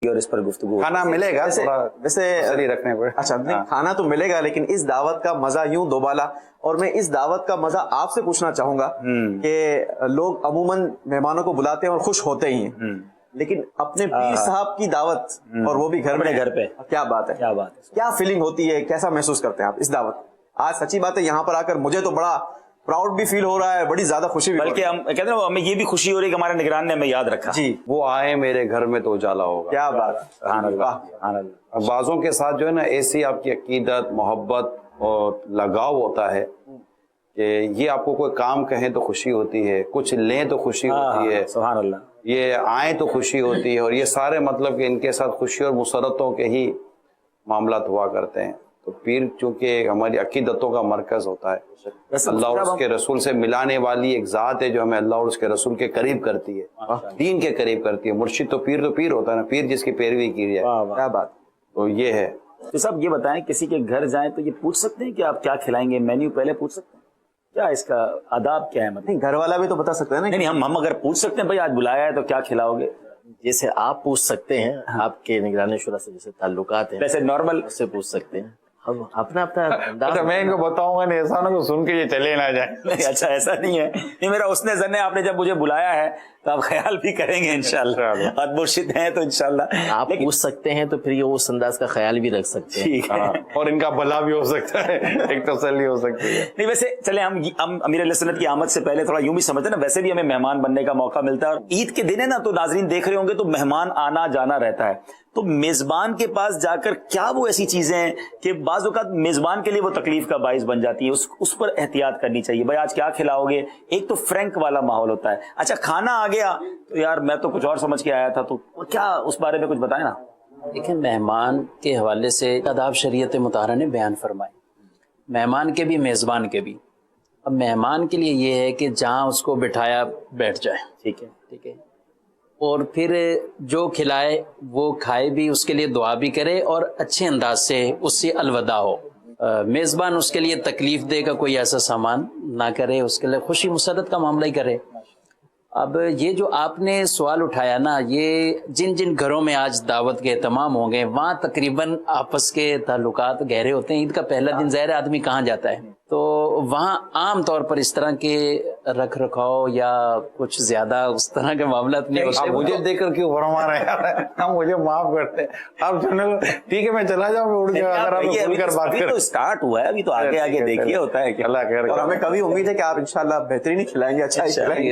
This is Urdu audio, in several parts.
اور اس پر گفتگو کھانا ملے گا ویسے رکھنے پڑے. اچھا نہیں کھانا تو ملے گا لیکن اس دعوت کا مزہ یوں دوبالا. اور میں اس دعوت کا مزہ آپ سے پوچھنا چاہوں گا کہ لوگ عموماً مہمانوں کو بلاتے ہیں اور خوش ہوتے ہی ہیں, لیکن اپنے پیر صاحب کی دعوت اور وہ بھی گھر پہ کیا بات ہے, کیا فیلنگ ہوتی ہے, کیسا محسوس کرتے ہیں آپ اس دعوت؟ آج سچی بات ہے یہاں پر آ کر مجھے تو بڑا پراؤڈ بھی فیل ہو رہا ہے, بڑی زیادہ خوشی بھی, بلکہ ہم کہتے ہیں ہمیں یہ بھی خوشی ہو رہی ہے کہ ہمارے نگران نے ہمیں یاد رکھا. جی وہ آئے میرے گھر میں تو اجالا ہوگا. کیا بات, سبحان اللہ, سبحان اللہ. بعضوں کے ساتھ جو ہے نا ایسی آپ کی عقیدت, محبت اور لگاؤ ہوتا ہے کہ یہ آپ کو کوئی کام کہیں تو خوشی ہوتی ہے, کچھ لیں تو خوشی ہوتی ہے, سبحان اللہ, یہ آئیں تو خوشی ہوتی ہے, اور یہ سارے مطلب کہ ان کے ساتھ خوشی اور مسرتوں کے ہی معاملات ہوا کرتے ہیں. تو پیر چونکہ ہماری عقیدتوں کا مرکز ہوتا ہے, اللہ اور اس کے رسول سے ملانے والی ایک ذات ہے جو ہمیں اللہ اور اس کے رسول کے قریب کرتی ہے, دین کے قریب کرتی ہے. مرشد تو پیر ہوتا ہے نا, پیر جس کی پیروی کی جائے. کیا بات. تو یہ ہے. تو صاحب یہ بتائیں کسی کے گھر جائیں تو یہ پوچھ سکتے ہیں کہ آپ کیا کھلائیں گے, مینیو پہلے پوچھ سکتے ہیں کیا, اس کا آداب کیا ہے؟ مطلب گھر والا بھی تو بتا سکتا ہے نا. نہیں ہم اگر پوچھ سکتے ہیں بھائی آج بلایا ہے تو کیا کھلاؤ گے, جیسے آپ پوچھ سکتے ہیں, آپ کے نگران شورا سے جیسے تعلقات ہیں ویسے نارمل اس سے پوچھ سکتے ہیں. ہم اپنا اچھا میں ان کو بتاؤں گا نہیں, ایسا نہ کو سن کے یہ چلے نہ جائیں. نہیں اچھا ایسا نہیں ہے, نہیں میرا اس نے ذن ہے آپ نے جب مجھے بلایا ہے تو آپ خیال بھی کریں گے انشاءاللہ, اور مرشد ہیں تو انشاءاللہ آپ پوچھ سکتے ہیں تو پھر یہ اس انداز کا خیال بھی رکھ سکتے ہیں, اور ان کا بھلا بھی ہو سکتا ہے, ایک تسلی ہو سکتی ہے. نہیں ویسے چلیں ہم امیر علیہ سنت کی آمد سے پہلے تھوڑا یوں بھی سمجھتے ہیں نا, ویسے بھی ہمیں مہمان بننے کا موقع ملتا ہے, اور عید کے دن ہے نا تو ناظرین دیکھ رہے ہوں گے تو مہمان آنا جانا رہتا ہے, تو میزبان کے پاس جا کر کیا وہ ایسی چیزیں ہیں کہ بعض اوقات میزبان کے لیے وہ تکلیف کا باعث بن جاتی ہے, اس پر احتیاط کرنی چاہیے. بھائی آج کیا کھلاؤ گے, ایک تو فرینک والا ماحول ہوتا ہے, اچھا کھانا آ گیا تو یار میں تو کچھ اور سمجھ کے آیا تھا, تو کیا اس بارے میں کچھ بتائیں نا. لیکن مہمان کے حوالے سے آداب شریعت مطہرہ نے بیان فرمائے, مہمان کے بھی میزبان کے بھی. اب مہمان کے لیے یہ ہے کہ جہاں اس کو بٹھایا بیٹھ جائے, ٹھیک ہے, اور پھر جو کھلائے وہ کھائے بھی, اس کے لیے دعا بھی کرے اور اچھے انداز سے اس سے الوداع ہو. میزبان اس کے لیے تکلیف دے گا کوئی ایسا سامان نہ کرے, اس کے لیے خوشی مسرت کا معاملہ ہی کرے. اب یہ جو آپ نے سوال اٹھایا نا, یہ جن جن گھروں میں آج دعوت کے اہتمام ہوں گے وہاں تقریباً آپس کے تعلقات گہرے ہوتے ہیں. عید کا پہلا دن ظاہر آدمی کہاں جاتا ہے, تو وہاں عام طور پر اس طرح کے رکھ رکھاؤ یا کچھ زیادہ اس طرح کے معاملات نہیں ہوتے. مجھے دیکھ کر کیوں فرما رہے ہیں, ہم مجھے معاف کرتے ہیں آپ. ٹھیک ہے میں چلا جاؤں, اڑ جاؤں, اگر آپ کھل کر بات کریں. تو اسٹارٹ ہوا ہے ابھی, تو آگے دیکھیے ہوتا ہے کہ اللہ خیر. اور ہمیں کبھی امید ہے کہ آپ انشاءاللہ بہترین ہی کھلائیں گے, اچھا ہی کھلائیں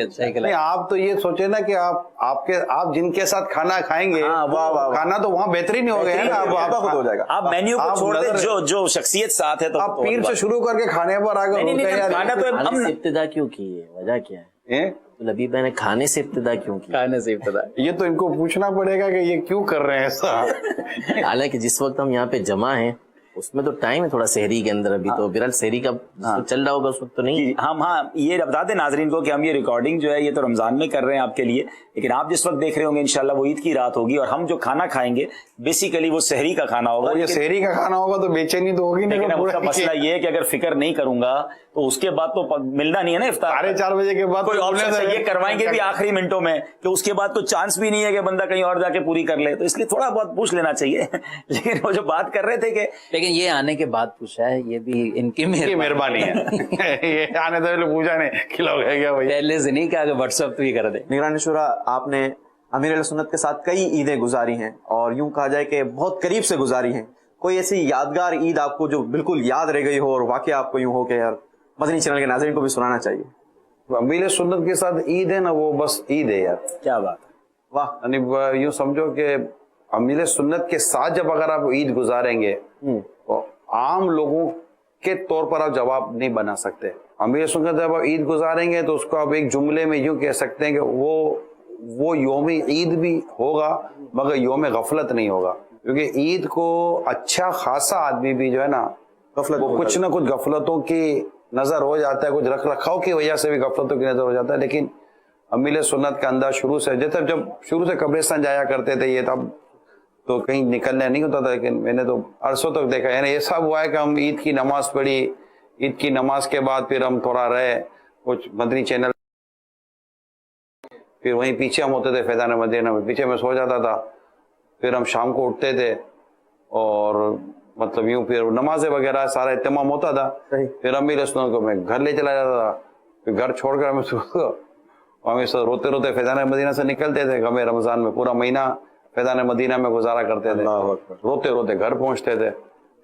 گے. آپ تو یہ سوچے نا کہ آپ جن کے ساتھ کھانا کھائیں گے کھانا تو وہاں بہترین ہی ہو گیا ہے نا, خود ہو جائے گا. آپ مینیو کو چھوڑ دیں, جو شخصیت ساتھ ہے تو آپ پیر سے شروع کر کے کھانے پر آگے کھانے سے ابتدا کیوں کی ہے, وجہ کیا ہے؟ لبیب بھائی نے کھانے سے ابتدا کیوں کی؟ کھانے سے ابتدا, یہ تو ان کو پوچھنا پڑے گا کہ یہ کیوں کر رہے ہیں ایسا. حالانکہ جس وقت ہم یہاں پہ جمع ہیں اس میں تو ٹائم ہے تھوڑا سحری کے اندر, ابھی تو برال سحری کا چل رہا ہوگا اس وقت تو نہیں. ہم یہ بتا دیں ناظرین کو کہ ہم یہ ریکارڈنگ جو ہے یہ تو رمضان میں کر رہے ہیں آپ کے لیے, لیکن آپ جس وقت دیکھ رہے ہوں گے انشاءاللہ وہ عید کی رات ہوگی, اور ہم جو کھانا کھائیں گے بیسیکلی وہ سحری کا کھانا ہوگا. یہ سحری کا کھانا ہوگا تو بے چینی تو ہوگی نہیں. لیکن اس کا مسئلہ یہ ہے کہ اگر فکر نہیں کروں گا تو اس کے بعد تو ملنا نہیں ہے نا افطار. 4:30 بجے کے بعد کوئی آپشن سے یہ کروائیں گے بھی آخری منٹوں میں کہ اس کے بعد تو چانس بھی نہیں ہے کہ بندہ کہیں اور جا کے پوری کر لے, تو اس لیے تھوڑا بہت پوچھ لینا چاہیے. لیکن وہ جو بات کر رہے تھے کہ لیکن یہ آنے کے بعد پوچھا ہے, یہ بھی ان کی مہربانی ہے. یہ آنے سے پوچھا نہیں کھلاؤ گے کیا بھائی, پہلے سے نہیں کہا کہ واٹس ایپ تو ہی کر دے. نگران شورا آپ نے امیر علیہ سنت کے ساتھ کئی عیدیں گزاری ہیں, اور یوں کہا جائے کہ بہت قریب سے گزاری ہیں. کوئی ایسی یادگار عید آپ کو جو بالکل یاد رہ گئی ہو اور واقعہ آپ کو یوں ہو کہ یار مدنی چینل کے ناظرین کو بھی سنانا چاہیے؟ امیر سنت کے ساتھ عید ہے نا, وہ بس عید ہے یار. کیا بات ہے, واہ. یعنی یوں سمجھو کہ امیر سنت کے ساتھ جب اگر آپ عید گزاریں گے تو عام لوگوں کے طور پر آپ جواب نہیں بنا سکتے. امیر سنت جب آپ عید گزاریں گے تو اس کو آپ ایک جملے میں یوں کہہ سکتے ہیں کہ وہ یوم عید بھی ہوگا مگر یوم غفلت نہیں ہوگا, کیونکہ عید کو اچھا خاصا آدمی بھی جو ہے نا وہ کچھ نہ کچھ غفلتوں کی نظر ہو جاتا ہے, کچھ رکھ رکھاؤ کی وجہ سے بھی غفلتوں کی نظر ہو جاتا ہے. لیکن امیر سنت کا انداز شروع سے, جیسے جب شروع سے قبرستان جایا کرتے تھے یہ تب تو کہیں نکلنے نہیں ہوتا تھا, لیکن میں نے تو عرصوں تک دیکھا, یعنی ایسا ہوا ہے کہ ہم عید کی نماز پڑھی, عید کی نماز کے بعد پھر ہم تھوڑا رہے کچھ مدنی چینل, پھر وہیں پیچھے ہم ہوتے تھے فیضان مدینہ میں, پیچھے میں سو جاتا تھا, پھر ہم شام کو اٹھتے تھے اور مطلب یوں پھر نمازیں وغیرہ سارا اہتمام ہوتا تھا. پھر امیر سنت کو میں گھر لے چلا جاتا تھا. پھر گھر چھوڑ کر ہمیں روتے روتے فیضان مدینہ سے نکلتے تھے. ہمیں رمضان میں پورا مہینہ فیضان مدینہ میں گزارا کرتے تھے. روتے روتے گھر پہنچتے تھے.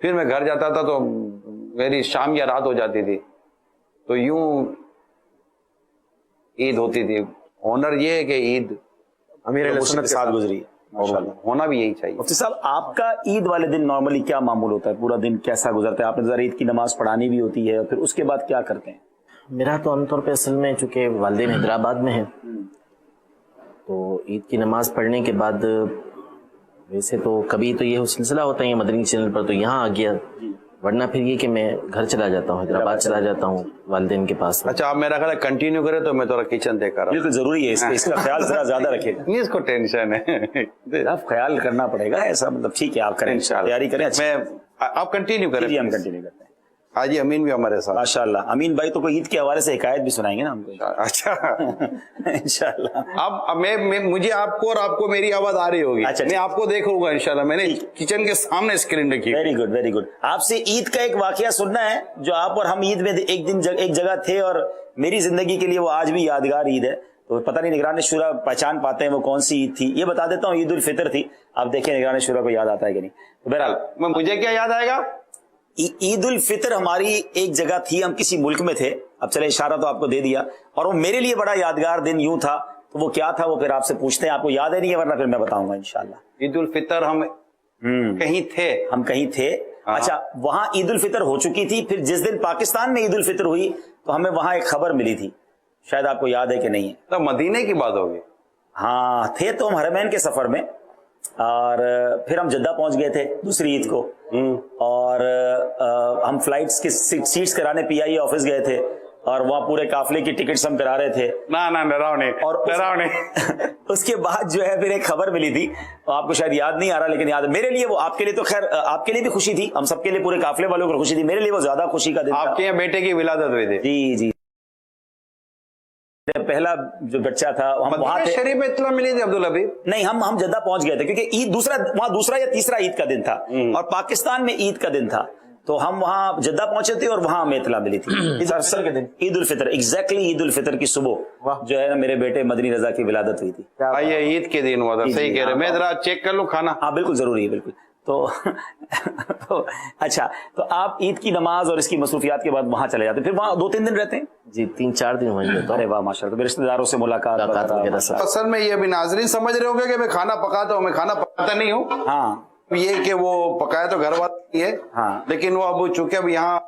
پھر میں گھر جاتا تھا تو میری شام یا رات ہو جاتی تھی. تو یوں عید ہوتی تھی. آنر یہ ہے کہ عید امیر اہل سنت کے ساتھ گزری. اور ہونا بھی یہی چاہیے. مفتی صاحب آپ کا عید والے دن نارملی کیا معمول ہوتا ہے؟ پورا دن کیسا گزرتا ہے؟ آپ نے ذرا عید کی نماز پڑھانی بھی ہوتی ہے، پھر اس کے بعد کیا کرتے ہیں؟ میرا تو عام طور پہ اصل میں چونکہ والدین حیدرآباد میں ہیں تو عید کی نماز پڑھنے کے بعد ویسے تو کبھی تو یہ سلسلہ ہوتا ہے مدنی چینل پر تو یہاں آ گیا، ورنہ پھر یہ کہ میں گھر چلا جاتا ہوں، حیدرآباد چلا جاتا ہوں والدین کے پاس. اچھا آپ میرا خیال ہے کنٹینیو کرے تو میں تھوڑا کچن دیکھ رہا ہوں. بالکل ضروری ہے، اس کا خیال ذرا زیادہ رکھے گا. نہیں اس کو ٹینشن ہے. اب خیال کرنا پڑے گا ایسا، مطلب ٹھیک ہے آپ کریں، تیاری کریں. میں آپ کنٹینیو کریں. جی ہم کنٹینیو کرتے ہیں. حاجی امین بھی ہمارے ساتھ. ماشاء اللہ. امین بھائی تو کوئی عید کے حوالے سے حکایت بھی سنائیں گے نا ہم کو اچھا انشاءاللہ. اب میں مجھے آپ کو اور آپ کو میری آواز آ رہی ہوگی. اچھا میں آپ کو دیکھوں گا انشاءاللہ. میں نے کچن کے سامنے اسکرین رکھی. Very good very good. آپ سے عید کا ایک واقعہ سننا ہے جو آپ اور ہم عید میں ایک دن ایک جگہ تھے اور میری زندگی کے لیے وہ آج بھی یادگار عید ہے. تو پتہ نہیں نگران شورا پہچان پاتے ہیں وہ کون سی عید تھی. یہ بتا دیتا ہوں عید الفطر تھی. آپ دیکھیں نگران شورا کو یاد آتا ہے کہ نہیں. بہرحال مجھے کیا یاد آئے گا؟ عید الفطر ہماری ایک جگہ تھی، ہم کسی ملک میں تھے. اب چلے اشارہ تو آپ کو دے دیا، اور وہ میرے لیے بڑا یادگار دن یوں تھا. تو وہ کیا تھا وہ پھر آپ سے پوچھتے ہیں. آپ کو یاد ہے نہیں ہے ورنہ پھر میں بتاؤں گا انشاءاللہ. عید الفطر ہم کہیں تھے. ہم کہیں تھے. اچھا وہاں عید الفطر ہو چکی تھی. پھر جس دن پاکستان میں عید الفطر ہوئی تو ہمیں وہاں ایک خبر ملی تھی، شاید آپ کو یاد ہے کہ نہیں ہے. تو مدینے کی بات ہوگی. ہاں تھے تو ہم حرمین کے سفر میں، اور پھر ہم جدہ پہنچ گئے تھے دوسری عید کو. اور ہم فلائٹس کی سیٹس کرانے پی آئی آفس گئے تھے اور وہاں پورے قافلے کی ٹکٹس ہم کرا رہے تھے. اور اس کے بعد جو ہے پھر ایک خبر ملی تھی، آپ کو شاید یاد نہیں آ رہا لیکن یاد ہے میرے لیے. وہ آپ کے لیے تو خیر آپ کے لیے بھی خوشی تھی، ہم سب کے لیے پورے قافلے والوں کو خوشی تھی. میرے لیے وہ زیادہ خوشی کا دن تھا. آپ کے یہاں بیٹے کی ولادت ہوئی تھی. جی جی پہلا جو بچہ تھا ہم وہاں تھے. شریف میں اطلاع ملی تھی عبدالحبیب؟ نہیں ہم جدہ پہنچ گئے تھے کیونکہ عید وہاں دوسرا یا تیسرا عید کا دن تھا اور پاکستان میں عید کا دن تھا. تو ہم وہاں جدہ پہنچے تھے اور وہاں ہمیں اطلاع ملی تھی عید الفطر. ایگزیکٹلی عید الفطر کی صبح جو ہے نا میرے بیٹے مدنی رضا کی ولادت ہوئی تھی. آئیے عید کے دن ہوا تھا. صحیح کہہ رہے. میں ذرا چیک کر لوں کھانا. ہاں بالکل ضروری ہے بالکل. تو اچھا تو آپ عید کی نماز اور اس کی مصروفیات کے بعد وہاں چلے جاتے ہیں، پھر وہاں 2-3 دن رہتے ہیں؟ جی 3-4 دن وہیں رہتا ہوں. ارے واہ ماشاء اللہ. رشتے داروں سے ملاقات وغیرہ سب. اصل میں یہ بھی ناظرین سمجھ رہے ہوں گے کہ میں کھانا پکاتا ہوں. میں کھانا پکاتا نہیں ہوں. ہاں یہ کہ وہ پکایا تو گھر والے ہے، لیکن وہ اب چونکہ اب یہاں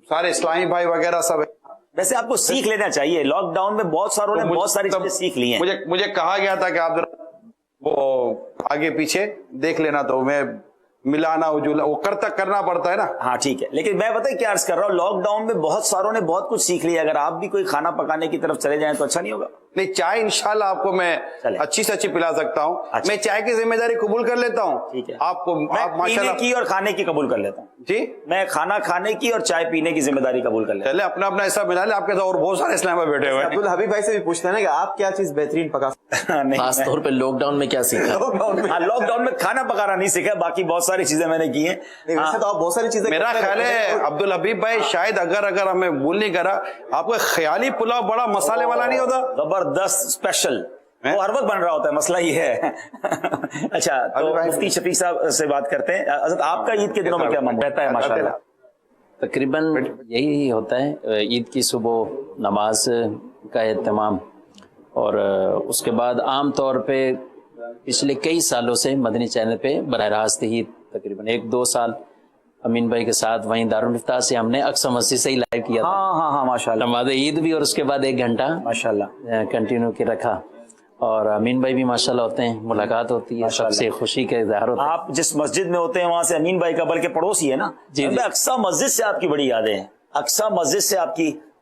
سارے اسلامی بھائی وغیرہ سب ہے. ویسے آپ کو سیکھ لینا چاہیے. لاک ڈاؤن میں بہت ساروں نے بہت ساری چیزیں سیکھ لی ہیں. مجھے کہا گیا تھا کہ آپ ذرا وہ آگے پیچھے دیکھ لینا، تو میں ملانا اجولا وہ کرنا پڑتا ہے نا. ہاں ٹھیک ہے. لیکن میں پتہ کیا عرض کر رہا ہوں، لاک ڈاؤن میں بہت ساروں نے بہت کچھ سیکھ لیا. اگر آپ بھی کوئی کھانا پکانے کی طرف چلے جائیں تو اچھا نہیں ہوگا؟ نہیں چائے انشاءاللہ آپ کو میں اچھی سے اچھی پلا سکتا ہوں. میں چائے کی ذمہ داری قبول کر لیتا ہوں. ٹھیک ہے. آپ کو پینے کی اور کھانے کی قبول کر لیتا ہوں. جی میں کھانا کھانے کی اور چائے پینے کی ذمہ داری قبول کر لیتا ہوں. چلے اپنا اپنا حصہ ملا لے. آپ کے ساتھ اور بہت سارے اسلام میں بیٹھے ہوئے ہیں. عبدالحبیب بھائی سے بھی پوچھتے ہیں نا کہ آپ کیا چیز بہترین پکا خاص طور پہ لاک ڈاؤن میں کیا سیکھا؟ لاک ڈاؤن میں کھانا پکانا نہیں سیکھا، باقی بہت ساری چیزیں میں نے کی ہیں. ویسے تو آپ بہت ساری چیزیں. میرا خیال ہے عبدالحبیب بھائی شاید اگر ہمیں بھول نہیں کرا، آپ کو خیالی پلاؤ بڑا مسالے والا نہیں ہوتا؟ زبردست اسپیشل وہ ہر وقت بن رہا ہوتا ہے. مسئلہ یہ ہے. اچھا تو مفتی شفیق صاحب سے بات کرتے ہیں. حضرت آپ کا عید کے دنوں میں کیا معمول رہتا ہے؟ ماشاءاللہ تقریباً یہی ہوتا ہے. عید کی صبح نماز کا اہتمام، اور اس کے بعد عام طور پہ پچھلے کئی سالوں سے مدنی چینل پہ براہ راست ہی تقریباً 1-2 سال امین بھائی کے ساتھ وہیں دارالفتاح سے ہم نے اقصی مسجد سے ہی لائیو کیا تھا. ہاں ماشاءاللہ. نماز عید بھی اور اس کے بعد 1 گھنٹہ ماشاءاللہ کنٹینیو کے رکھا. اور امین بھائی بھی ماشاءاللہ ہوتے ہیں، ملاقات ہوتی ہے، سب سے خوشی کا اظہار ہوتا ہے. آپ جس مسجد میں ہوتے ہیں وہاں سے امین بھائی کا بلکہ پڑوسی ہے نا. جی اقصی مسجد سے آپ کی بڑی یادیں ہیں. اقصی مسجد سے آپ کی